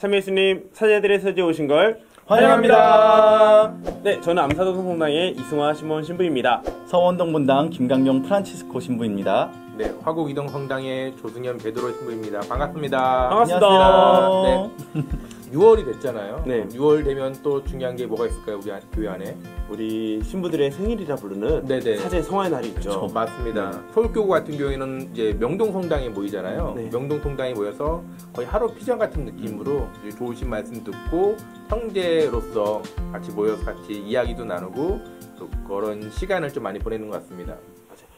참 예수님 사제들의 서재 오신 걸 환영합니다. 네, 저는 암사동 성당의 이승화 시몬 신부입니다. 서원동 분당 김강용 프란치스코 신부입니다. 네, 화곡 이동 성당의 조승현 베드로 신부입니다. 반갑습니다. 반갑습니다. 네. 6월이 됐잖아요. 네. 6월 되면 또 중요한 게 뭐가 있을까요? 우리 교회 안에? 우리 신부들의 생일이라 부르는 네네. 사제 성화의 날이 있죠. 그렇죠. 맞습니다. 서울교구 같은 경우에는 이제 명동 성당에 모이잖아요. 네. 명동 성당에 모여서 거의 하루 피전 같은 느낌으로 이제 좋으신 말씀 듣고 형제로서 같이 모여서 같이 이야기도 나누고 또 그런 시간을 좀 많이 보내는 것 같습니다.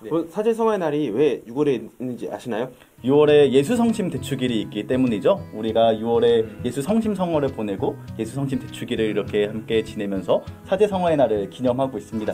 네. 그 사제 성화의 날이 왜 6월에 있는지 아시나요? 6월에 예수 성심 대축일이 있기 때문이죠. 우리가 6월에 예수 성심 성월을 보내고 예수 성심 대축일을 이렇게 함께 지내면서 사제 성화의 날을 기념하고 있습니다.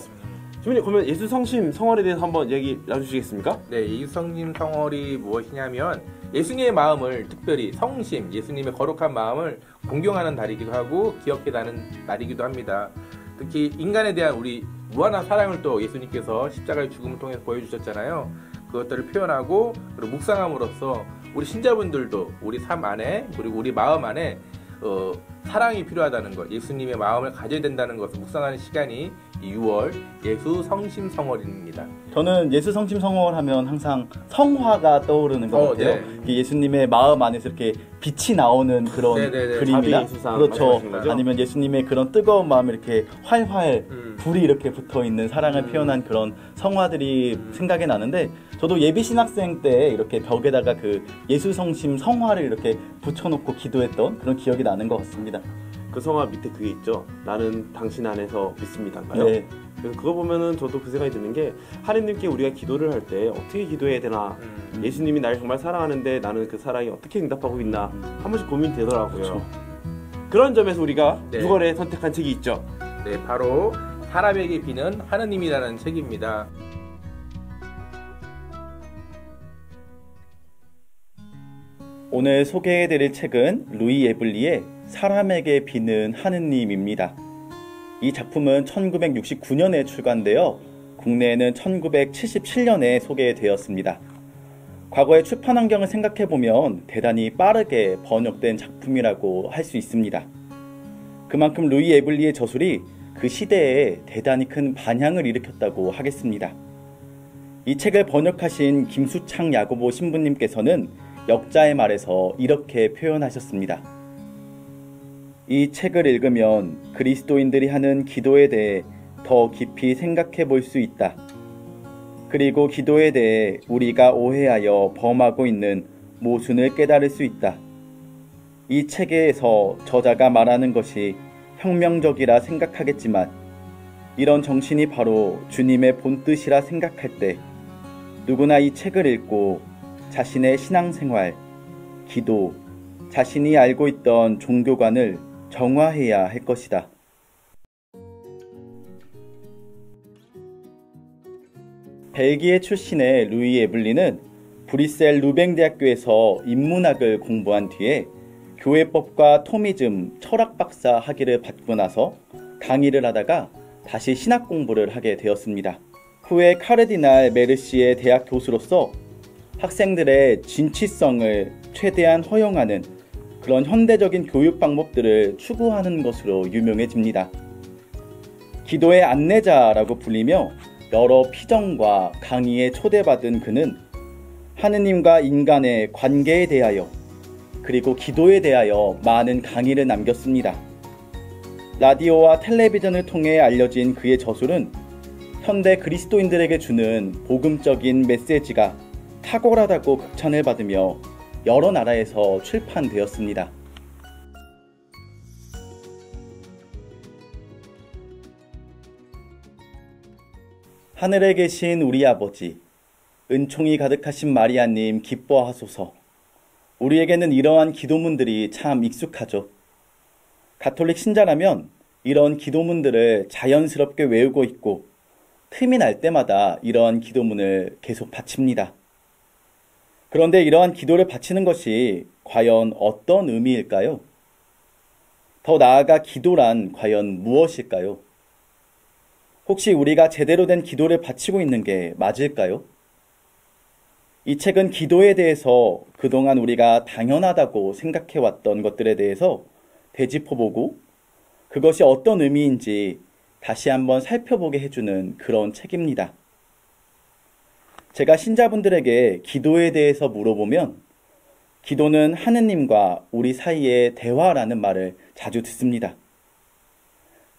주민님, 그러면 예수 성심 성월에 대해서 한번 얘기 나눠주시겠습니까? 네, 예수성심 성월이 무엇이냐면 예수님의 마음을 특별히 성심, 예수님의 거룩한 마음을 공경하는 날이기도 하고 기억해가는 날이기도 합니다. 특히 인간에 대한 우리 무한한 사랑을 또 예수님께서 십자가의 죽음을 통해서 보여주셨잖아요. 그것들을 표현하고 그리고 묵상함으로써 우리 신자분들도 우리 삶 안에 그리고 우리 마음 안에 사랑이 필요하다는 것, 예수님의 마음을 가져야 된다는 것을 묵상하는 시간이 6월 예수 성심 성월입니다. 저는 예수 성심 성월 하면 항상 성화가 떠오르는 것 같아요. 네. 예수님의 마음 안에서 이렇게 빛이 나오는 그런 네네네. 그림이나 그렇죠. 거죠? 아니면 예수님의 그런 뜨거운 마음이 이렇게 활활 불이 이렇게 붙어 있는 사랑을 표현한 그런 성화들이 생각이 나는데, 저도 예비 신학생 때 이렇게 벽에다가 그 예수 성심 성화를 이렇게 붙여놓고 기도했던 그런 기억이 나는 것 같습니다. 그 성화 밑에 그게 있죠. 나는 당신 안에서 믿습니다인가요? 네. 그래서 그거 보면은 저도 그 생각이 드는 게, 하느님께 우리가 기도를 할 때 어떻게 기도해야 되나, 예수님이 나를 정말 사랑하는데 나는 그 사랑이 어떻게 응답하고 있나 한 번씩 고민되더라고요. 그렇죠. 그런 점에서 우리가 네. 6월에 선택한 책이 있죠. 네, 바로 사람에게 비는 하느님이라는 책입니다. 오늘 소개해드릴 책은 루이 에블리의 사람에게 비는 하느님입니다. 이 작품은 1969년에 출간되어 국내에는 1977년에 소개되었습니다. 과거의 출판 환경을 생각해보면 대단히 빠르게 번역된 작품이라고 할 수 있습니다. 그만큼 루이 에블리의 저술이 그 시대에 대단히 큰 반향을 일으켰다고 하겠습니다. 이 책을 번역하신 김수창 야고보 신부님께서는 역자의 말에서 이렇게 표현하셨습니다. 이 책을 읽으면 그리스도인들이 하는 기도에 대해 더 깊이 생각해 볼 수 있다. 그리고 기도에 대해 우리가 오해하여 범하고 있는 모순을 깨달을 수 있다. 이 책에서 저자가 말하는 것이 혁명적이라 생각하겠지만 이런 정신이 바로 주님의 본뜻이라 생각할 때 누구나 이 책을 읽고 자신의 신앙생활, 기도, 자신이 알고 있던 종교관을 정화해야 할 것이다. 벨기에 출신의 루이 에블리는 브뤼셀 루뱅 대학교에서 인문학을 공부한 뒤에 교회법과 토미즘 철학 박사 학위를 받고 나서 강의를 하다가 다시 신학 공부를 하게 되었습니다. 후에 카르디날 메르시의 대학 교수로서 학생들의 진취성을 최대한 허용하는 그런 현대적인 교육 방법들을 추구하는 것으로 유명해집니다. 기도의 안내자라고 불리며 여러 피정과 강의에 초대받은 그는 하느님과 인간의 관계에 대하여 그리고 기도에 대하여 많은 강의를 남겼습니다. 라디오와 텔레비전을 통해 알려진 그의 저술은 현대 그리스도인들에게 주는 복음적인 메시지가 탁월하다고 극찬을 받으며 여러 나라에서 출판되었습니다. 하늘에 계신 우리 아버지, 은총이 가득하신 마리아님 기뻐하소서. 우리에게는 이러한 기도문들이 참 익숙하죠. 가톨릭 신자라면 이런 기도문들을 자연스럽게 외우고 있고 틈이 날 때마다 이러한 기도문을 계속 바칩니다. 그런데 이러한 기도를 바치는 것이 과연 어떤 의미일까요? 더 나아가 기도란 과연 무엇일까요? 혹시 우리가 제대로 된 기도를 바치고 있는 게 맞을까요? 이 책은 기도에 대해서 그동안 우리가 당연하다고 생각해왔던 것들에 대해서 되짚어보고 그것이 어떤 의미인지 다시 한번 살펴보게 해주는 그런 책입니다. 제가 신자분들에게 기도에 대해서 물어보면 기도는 하느님과 우리 사이의 대화라는 말을 자주 듣습니다.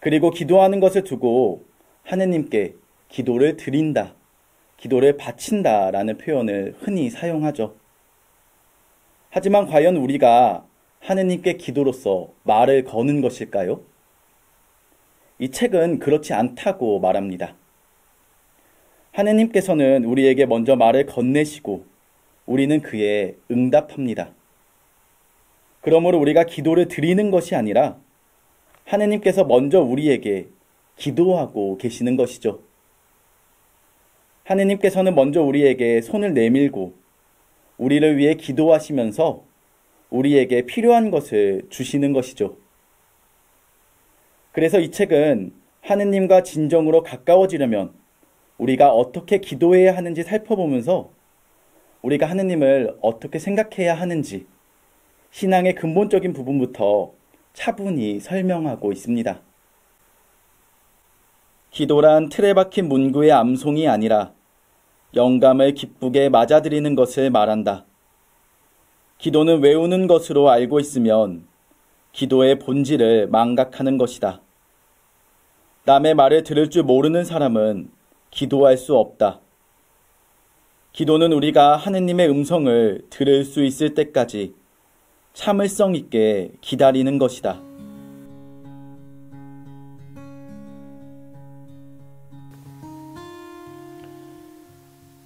그리고 기도하는 것을 두고 하느님께 기도를 드린다, 기도를 바친다라는 표현을 흔히 사용하죠. 하지만 과연 우리가 하느님께 기도로서 말을 거는 것일까요? 이 책은 그렇지 않다고 말합니다. 하느님께서는 우리에게 먼저 말을 건네시고 우리는 그에 응답합니다. 그러므로 우리가 기도를 드리는 것이 아니라 하느님께서 먼저 우리에게 기도하고 계시는 것이죠. 하느님께서는 먼저 우리에게 손을 내밀고 우리를 위해 기도하시면서 우리에게 필요한 것을 주시는 것이죠. 그래서 이 책은 하느님과 진정으로 가까워지려면 우리가 어떻게 기도해야 하는지 살펴보면서 우리가 하느님을 어떻게 생각해야 하는지 신앙의 근본적인 부분부터 차분히 설명하고 있습니다. 기도란 틀에 박힌 문구의 암송이 아니라 영감을 기쁘게 맞아들이는 것을 말한다. 기도는 외우는 것으로 알고 있으면 기도의 본질을 망각하는 것이다. 남의 말을 들을 줄 모르는 사람은 기도할 수 없다. 기도는 우리가 하느님의 음성을 들을 수 있을 때까지 참을성 있게 기다리는 것이다.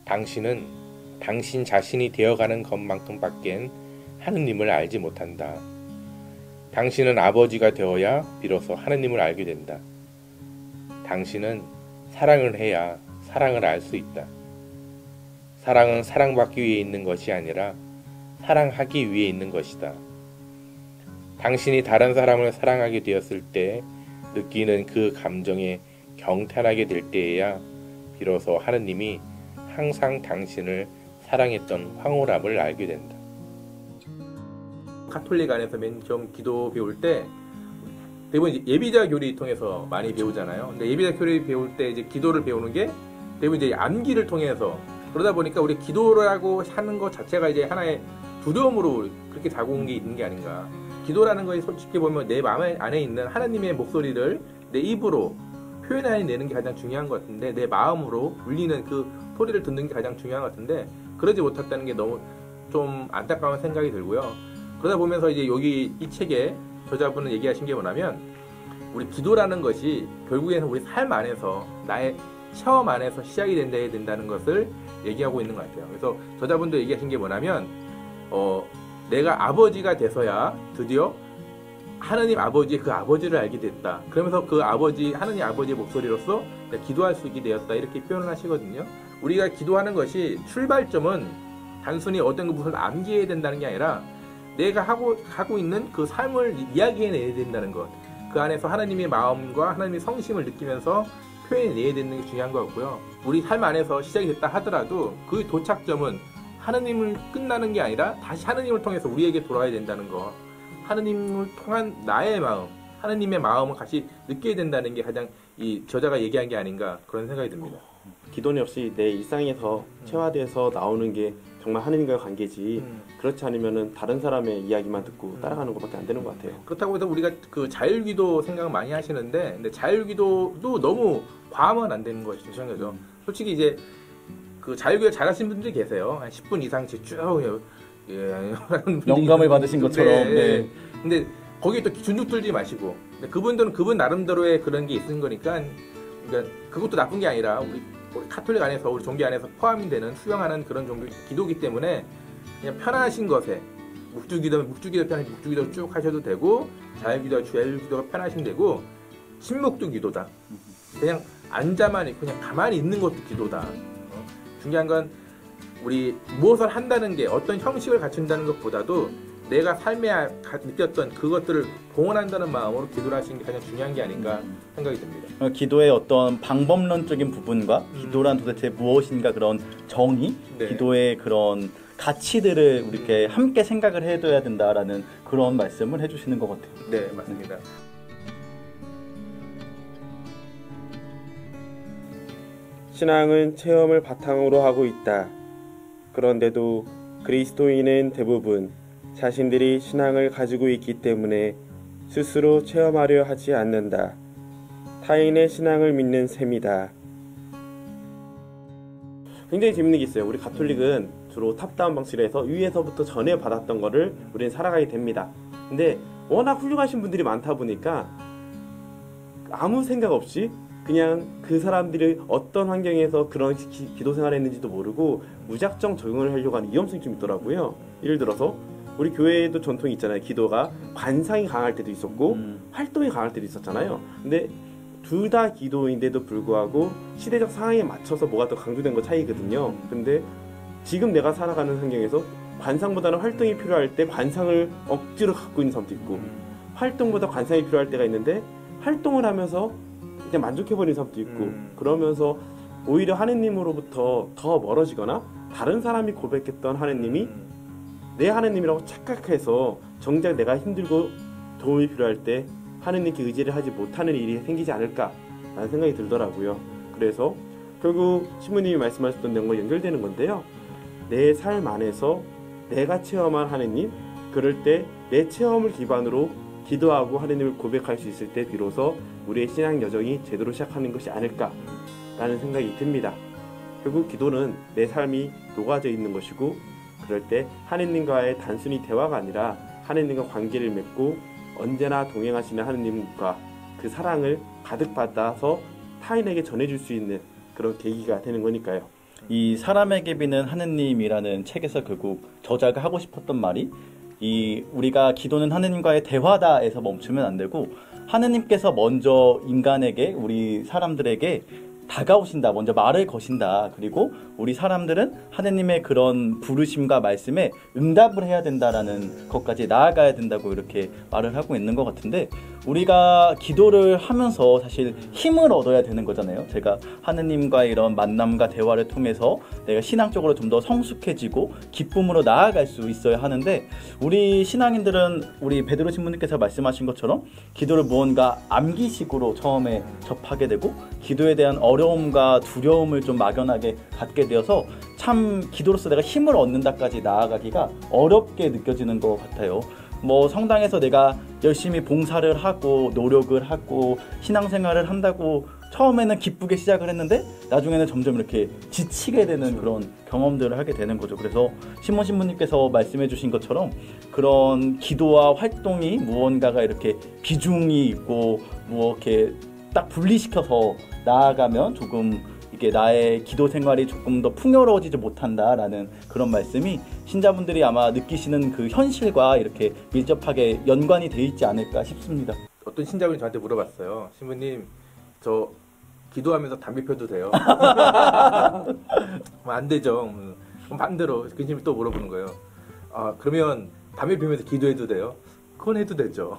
당신은 당신 자신이 되어가는 것만큼밖엔 하느님을 알지 못한다. 당신은 아버지가 되어야 비로소 하느님을 알게 된다. 당신은 사랑을 해야 사랑을 알 수 있다. 사랑은 사랑받기 위해 있는 것이 아니라 사랑하기 위해 있는 것이다. 당신이 다른 사람을 사랑하게 되었을 때 느끼는 그 감정에 경탄하게 될 때에야 비로소 하느님이 항상 당신을 사랑했던 황홀함을 알게 된다. 카톨릭 안에서 맨 처음 기도 배울 때 대부분 이제 예비자 교리 통해서 많이 배우잖아요. 근데 예비자 교리 배울 때 이제 기도를 배우는 게 대부분 이제 암기를 통해서 그러다 보니까 우리 기도라고 하는 것 자체가 이제 하나의 두려움으로 그렇게 다가온 게 있는 게 아닌가. 기도라는 것이 솔직히 보면 내 마음 안에 있는 하나님의 목소리를 내 입으로 표현해내는 게 가장 중요한 것 같은데 내 마음으로 울리는 그 소리를 듣는 게 가장 중요한 것 같은데 그러지 못했다는 게 너무 좀 안타까운 생각이 들고요. 그러다 보면서 이제 여기 이 책에 저자분은 얘기하신 게 뭐냐면 우리 기도라는 것이 결국에는 우리 삶 안에서 나의 체험 안에서 시작이 된다는 것을 얘기하고 있는 것 같아요. 그래서 저자분도 얘기하신 게 뭐냐면 내가 아버지가 돼서야 드디어 하느님 아버지의 그 아버지를 알게 됐다. 그러면서 그 아버지 하느님 아버지의 목소리로서 내가 기도할 수 있게 되었다. 이렇게 표현을 하시거든요. 우리가 기도하는 것이 출발점은 단순히 어떤 것을 암기해야 된다는 게 아니라 내가 하고 있는 그 삶을 이야기해내야 된다는 것. 그 안에서 하나님의 마음과 하나님의 성심을 느끼면서 표현해내야 되는 게 중요한 것 같고요. 우리 삶 안에서 시작이 됐다 하더라도 그 도착점은 하나님을 끝나는 게 아니라 다시 하나님을 통해서 우리에게 돌아야 된다는 것. 하나님을 통한 나의 마음, 하나님의 마음을 같이 느껴야 된다는 게 가장 이 저자가 얘기한 게 아닌가 그런 생각이 듭니다. 기도는 역시 내 일상에서 체화돼서 나오는 게 정말 하느님과의 관계지 그렇지 않으면은 다른 사람의 이야기만 듣고 따라가는 것밖에 안 되는 것 같아요. 그렇다고 해서 우리가 그 자율기도 생각 많이 하시는데 근데 자율기도도 너무 과하면 안 되는 것이 중요한 거죠. 솔직히 이제 그 자율기도 잘하시는 분들이 계세요. 한 10분 이상씩 쭉 영감을 받으신 것처럼. 네. 근데 거기에 또 준둑 들지 마시고 그분들은 그분 나름대로의 그런 게 있는 거니까 그러니까 그것도 나쁜 게 아니라 우리 카톨릭 안에서 우리 종교 안에서 포함이 되는 수용하는 그런 종교 기도기 때문에 그냥 편하신 것에 묵주기도면 묵주기도 편하신 묵주기도 쭉 하셔도 되고 자율기도가 편하시면 되고 침묵도 기도다. 그냥 앉아만 있고 그냥 가만히 있는 것도 기도다. 중요한 건 우리 무엇을 한다는 게 어떤 형식을 갖춘다는 것보다도 내가 삶에 느꼈던 그것들을 봉헌한다는 마음으로 기도를 하시는 게 가장 중요한 게 아닌가 생각이 듭니다. 기도의 어떤 방법론적인 부분과 기도란 도대체 무엇인가 그런 정의, 네. 기도의 그런 가치들을 우리께 함께 생각을 해둬야 된다라는 그런 말씀을 해주시는 것 같아요. 네, 맞습니다. 신앙은 체험을 바탕으로 하고 있다. 그런데도 그리스도인은 대부분 자신들이 신앙을 가지고 있기 때문에 스스로 체험하려 하지 않는다. 타인의 신앙을 믿는 셈이다. 굉장히 재밌는 게 있어요. 우리 가톨릭은 주로 탑다운 방식으로 해서 위에서부터 전해받았던 거를 우리는 살아가게 됩니다. 근데 워낙 훌륭하신 분들이 많다 보니까 아무 생각 없이 그냥 그 사람들이 어떤 환경에서 그런 기도 생활을 했는지도 모르고 무작정 적용을 하려고 하는 위험성이 좀 있더라고요. 예를 들어서 우리 교회에도 전통이 있잖아요. 기도가 관상이 강할 때도 있었고 활동이 강할 때도 있었잖아요. 근데 둘 다 기도인데도 불구하고 시대적 상황에 맞춰서 뭐가 더 강조된 거 차이거든요. 근데 지금 내가 살아가는 환경에서 관상보다는 활동이 필요할 때 관상을 억지로 갖고 있는 사람도 있고 활동보다 관상이 필요할 때가 있는데 활동을 하면서 그냥 만족해버리는 사람도 있고 그러면서 오히려 하느님으로부터 더 멀어지거나 다른 사람이 고백했던 하느님이 내 하느님이라고 착각해서 정작 내가 힘들고 도움이 필요할 때 하느님께 의지를 하지 못하는 일이 생기지 않을까라는 생각이 들더라고요. 그래서 결국 신부님이 말씀하셨던 내용과 연결되는 건데요. 내 삶 안에서 내가 체험한 하느님, 그럴 때 내 체험을 기반으로 기도하고 하느님을 고백할 수 있을 때 비로소 우리의 신앙 여정이 제대로 시작하는 것이 아닐까라는 생각이 듭니다. 결국 기도는 내 삶이 녹아져 있는 것이고 그럴 때 하느님과의 단순히 대화가 아니라 하느님과 관계를 맺고 언제나 동행하시는 하느님과 그 사랑을 가득 받아서 타인에게 전해줄 수 있는 그런 계기가 되는 거니까요. 이 사람에게 비는 하느님이라는 책에서 결국 저자가 하고 싶었던 말이 이 우리가 기도는 하느님과의 대화다에서 멈추면 안 되고 하느님께서 먼저 인간에게 우리 사람들에게 다가오신다. 먼저 말을 거신다. 그리고 우리 사람들은 하느님의 그런 부르심과 말씀에 응답을 해야 된다라는 것까지 나아가야 된다고 이렇게 말을 하고 있는 것 같은데 우리가 기도를 하면서 사실 힘을 얻어야 되는 거잖아요. 제가 하느님과의 이런 만남과 대화를 통해서 내가 신앙적으로 좀 더 성숙해지고 기쁨으로 나아갈 수 있어야 하는데 우리 신앙인들은 우리 베드로 신부님께서 말씀하신 것처럼 기도를 무언가 암기식으로 처음에 접하게 되고 기도에 대한 어려움과 두려움을 좀 막연하게 갖게 되어서 참 기도로서 내가 힘을 얻는다까지 나아가기가 어렵게 느껴지는 것 같아요. 뭐 성당에서 내가 열심히 봉사를 하고 노력을 하고 신앙생활을 한다고 처음에는 기쁘게 시작을 했는데 나중에는 점점 이렇게 지치게 되는 그런 경험들을 하게 되는 거죠. 그래서 신문 신부님께서 말씀해 주신 것처럼 그런 기도와 활동이 무언가가 이렇게 비중이 있고 뭐 이렇게 딱 분리시켜서 나아가면 조금 이게 나의 기도 생활이 조금 더 풍요로워지지 못한다라는 그런 말씀이 신자분들이 아마 느끼시는 그 현실과 이렇게 밀접하게 연관이 돼 있지 않을까 싶습니다. 어떤 신자분이 저한테 물어봤어요. 신부님, 저 기도하면서 담배 펴도 돼요? 안 되죠. 그럼 반대로 그 신부님이 또 물어보는 거예요. 아, 그러면 담배 피우면서 기도해도 돼요? 그건 해도 되죠.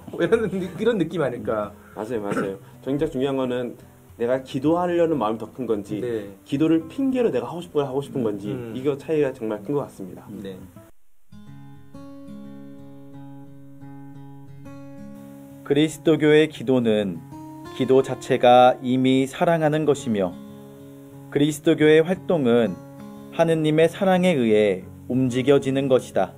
이런 느낌 아닐까. 맞아요. 굉장히 중요한 거는 내가 기도하려는 마음이 더 큰 건지 네. 기도를 핑계로 내가 하고 싶은 걸 하고 싶은 건지 이거 차이가 정말 큰 것 같습니다. 네. 그리스도교의 기도는 기도 자체가 이미 사랑하는 것이며 그리스도교의 활동은 하느님의 사랑에 의해 움직여지는 것이다.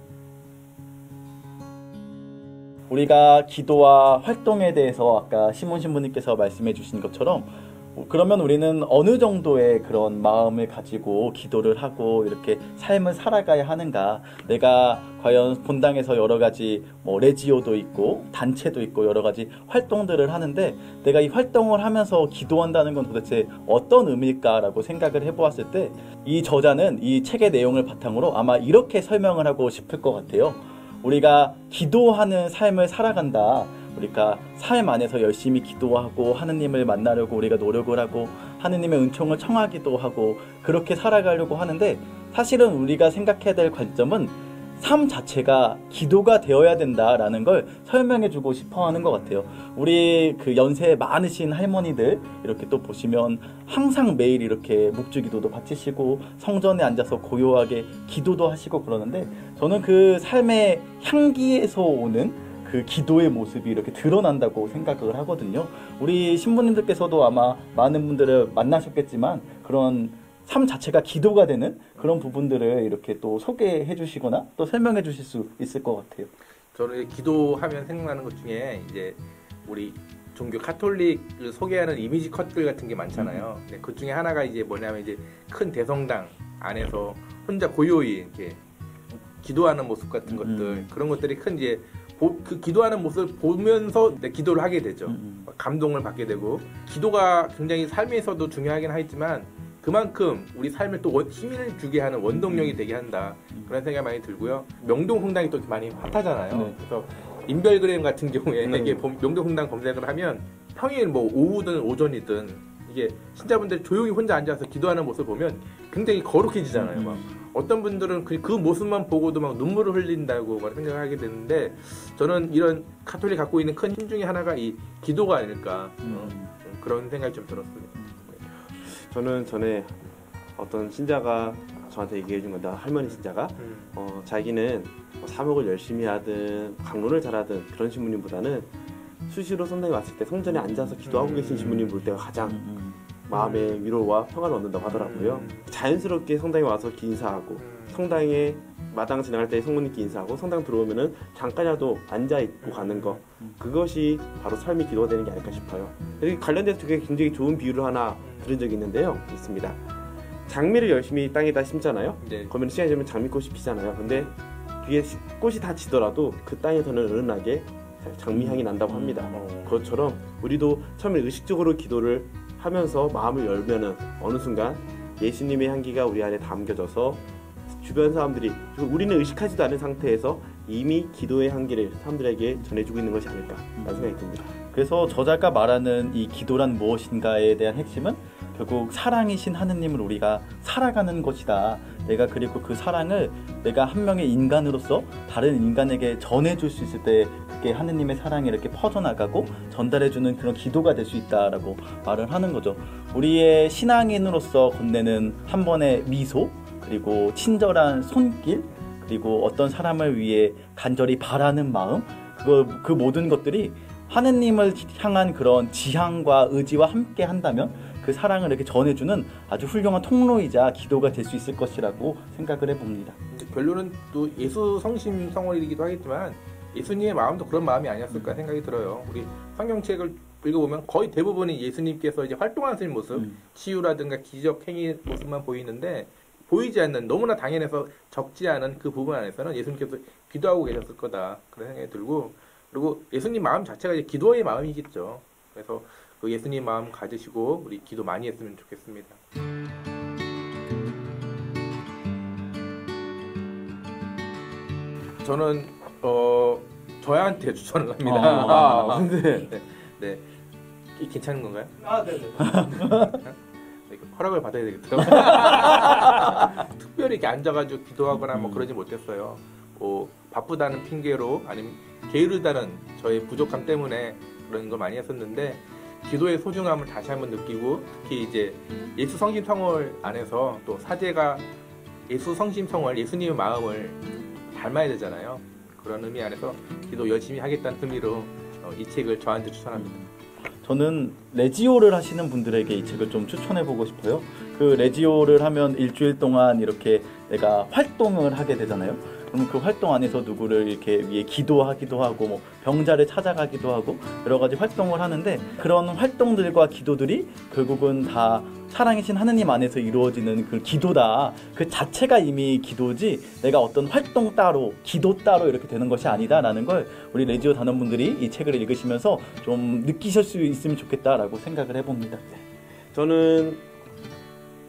우리가 기도와 활동에 대해서 아까 시몬 신부님께서 말씀해 주신 것처럼 그러면 우리는 어느 정도의 그런 마음을 가지고 기도를 하고 이렇게 삶을 살아가야 하는가. 내가 과연 본당에서 여러 가지 레지오도 있고 단체도 있고 여러 가지 활동들을 하는데 내가 이 활동을 하면서 기도한다는 건 도대체 어떤 의미일까라고 생각을 해보았을 때 이 저자는 이 책의 내용을 바탕으로 아마 이렇게 설명을 하고 싶을 것 같아요. 우리가 기도하는 삶을 살아간다. 우리가 삶 안에서 열심히 기도하고 하느님을 만나려고 우리가 노력을 하고 하느님의 은총을 청하기도 하고 그렇게 살아가려고 하는데 사실은 우리가 생각해야 될 관점은 삶 자체가 기도가 되어야 된다라는 걸 설명해주고 싶어하는 것 같아요. 우리 그 연세 많으신 할머니들 이렇게 또 보시면 항상 매일 이렇게 묵주기도도 바치시고 성전에 앉아서 고요하게 기도도 하시고 그러는데 저는 그 삶의 향기에서 오는 그 기도의 모습이 이렇게 드러난다고 생각을 하거든요. 우리 신부님들께서도 아마 많은 분들을 만나셨겠지만 그런 삶 자체가 기도가 되는 그런 부분들을 이렇게 또 소개해 주시거나 또 설명해 주실 수 있을 것 같아요. 저는 기도하면 생각나는 것 중에 이제 우리 종교 카톨릭을 소개하는 이미지 컷들 같은 게 많잖아요. 근데 그 중에 하나가 이제 뭐냐면 이제 큰 대성당 안에서 혼자 고요히 이렇게 기도하는 모습 같은 것들 그런 것들이 큰 이제 그 기도하는 모습을 보면서 기도를 하게 되죠. 감동을 받게 되고 기도가 굉장히 삶에서도 중요하긴 하지만 그만큼 우리 삶에 또 힘을 주게 하는 원동력이 되게 한다. 그런 생각이 많이 들고요. 명동성당이 또 많이 핫하잖아요. 네. 그래서 인별그램 같은 경우에 이게 명동성당 검색을 하면 평일 뭐 오후든 오전이든 이게 신자분들이 조용히 혼자 앉아서 기도하는 모습을 보면 굉장히 거룩해지잖아요. 막 어떤 분들은 그 모습만 보고도 막 눈물을 흘린다고 막 생각을 하게 되는데 저는 이런 카톨릭이 갖고 있는 큰 힘 중에 하나가 이 기도가 아닐까 그런 생각이 좀 들었습니다. 저는 전에 어떤 신자가 저한테 얘기해 준 건데 할머니 신자가 자기는 뭐 사목을 열심히 하든 강론을 잘하든 그런 신부님보다는 수시로 성당에 왔을 때 성전에 앉아서 기도하고 계신 신부님 볼 때가 가장 마음의 위로와 평안을 얻는다고 하더라고요. 자연스럽게 성당에 와서 인사하고 성당에 마당 지나갈 때 성모님께 인사하고 성당 들어오면은 잠깐이라도 앉아 있고 가는 거 그것이 바로 삶이 기도가 되는 게 아닐까 싶어요. 여기 관련돼서 되게 굉장히 좋은 비유를 하나 들은 적이 있는데요. 있습니다. 장미를 열심히 땅에다 심잖아요. 네. 그러면 시간이 되면 장미꽃이 피잖아요. 근데 뒤에 꽃이 다 지더라도 그 땅에서는 은은하게 장미 향이 난다고 합니다. 그것처럼 우리도 처음에 의식적으로 기도를 하면서 마음을 열면은 어느 순간 예수님의 향기가 우리 안에 담겨져서 주변 사람들이 우리는 의식하지도 않은 상태에서 이미 기도의 향기를 사람들에게 전해주고 있는 것이 아닐까라는 생각이 듭니다. 그래서 저자가 말하는 이 기도란 무엇인가에 대한 핵심은 결국 사랑이신 하느님을 우리가 살아가는 것이다. 내가 그리고 그 사랑을 내가 한 명의 인간으로서 다른 인간에게 전해줄 수 있을 때 그게 하느님의 사랑이 이렇게 퍼져나가고 전달해주는 그런 기도가 될 수 있다라고 말을 하는 거죠. 우리의 신앙인으로서 건네는 한 번의 미소 그리고 친절한 손길 그리고 어떤 사람을 위해 간절히 바라는 마음 그 모든 것들이 하느님을 향한 그런 지향과 의지와 함께 한다면 그 사랑을 이렇게 전해주는 아주 훌륭한 통로이자 기도가 될 수 있을 것이라고 생각을 해봅니다. 결론은 또 예수 성심 성월이기도 하겠지만 예수님의 마음도 그런 마음이 아니었을까 생각이 들어요. 우리 성경책을 읽어보면 거의 대부분이 예수님께서 이제 활동하시는 모습, 치유라든가 기적 행위 모습만 보이는데 보이지 않는 너무나 당연해서 적지 않은 그 부분 안에서는 예수님께서 기도하고 계셨을 거다 그런 생각이 들고 그리고 예수님 마음 자체가 이제 기도의 마음이겠죠. 그래서 그 예수님 마음 가지시고 우리 기도 많이 했으면 좋겠습니다. 저는 저한테 추천을 합니다. 근데 네. 이 괜찮은 건가요? 네네. 허락을 받아야 되겠더라고요. 특별히 이렇게 앉아가지고 기도하거나 뭐 그러지 못했어요. 바쁘다는 핑계로 아니면 게으르다는 저의 부족함 때문에 그런 걸 많이 했었는데 기도의 소중함을 다시 한번 느끼고 특히 이제 예수 성심 성월 안에서 또 사제가 예수 성심 성월 예수님의 마음을 닮아야 되잖아요. 그런 의미 안에서 기도 열심히 하겠다는 의미로 이 책을 저한테 추천합니다. 저는 레지오를 하시는 분들에게 이 책을 좀 추천해보고 싶어요. 그 레지오를 하면 일주일 동안 이렇게 내가 활동을 하게 되잖아요. 그럼 그 활동 안에서 누구를 이렇게 위해 기도하기도 하고 뭐 병자를 찾아가기도 하고 여러 가지 활동을 하는데 그런 활동들과 기도들이 결국은 다 사랑이신 하느님 안에서 이루어지는 그 기도다. 그 자체가 이미 기도지 내가 어떤 활동 따로 기도 따로 이렇게 되는 것이 아니다라는 걸 우리 레지오 단원분들이 이 책을 읽으시면서 좀 느끼실 수 있으면 좋겠다라고 생각을 해봅니다. 저는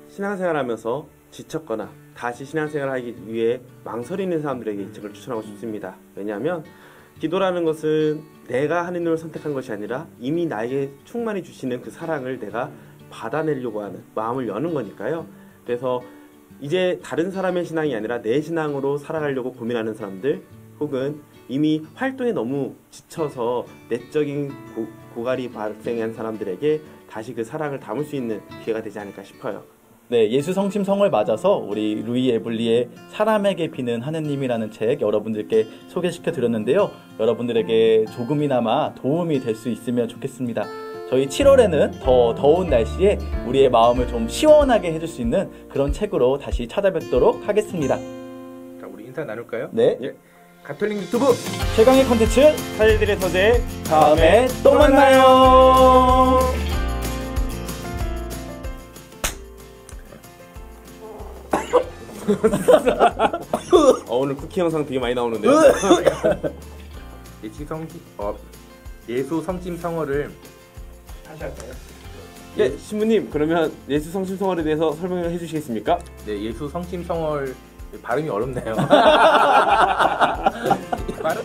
신앙생활하면서 지쳤거나 다시 신앙생활을 하기 위해 망설이는 사람들에게 이 책을 추천하고 싶습니다. 왜냐하면 기도라는 것은 내가 하느님을 선택한 것이 아니라 이미 나에게 충만히 주시는 그 사랑을 내가 받아내려고 하는 마음을 여는 거니까요. 그래서 이제 다른 사람의 신앙이 아니라 내 신앙으로 살아가려고 고민하는 사람들, 혹은 이미 활동에 너무 지쳐서 내적인 고갈이 발생한 사람들에게 다시 그 사랑을 담을 수 있는 기회가 되지 않을까 싶어요. 네, 예수 성심 성을 맞아서 우리 루이 에블리의 사람에게 비는 하느님이라는 책 여러분들께 소개시켜 드렸는데요. 여러분들에게 조금이나마 도움이 될 수 있으면 좋겠습니다. 저희 7월에는 더 더운 날씨에 우리의 마음을 좀 시원하게 해줄 수 있는 그런 책으로 다시 찾아뵙도록 하겠습니다. 자, 우리 인사 나눌까요? 네, 예. 가톨릭 유튜브 최강의 컨텐츠 사제들의 서재 다음에 또 만나요. 오늘 쿠키 영상 되게 많이 나오는데요. 예수 성심 성어를 다시 할까요? 예, 신부님 그러면 예수 성심 성월에 대해서 설명을 해주시겠습니까? 네, 예수 성심 성월 발음이 어렵네요. 발음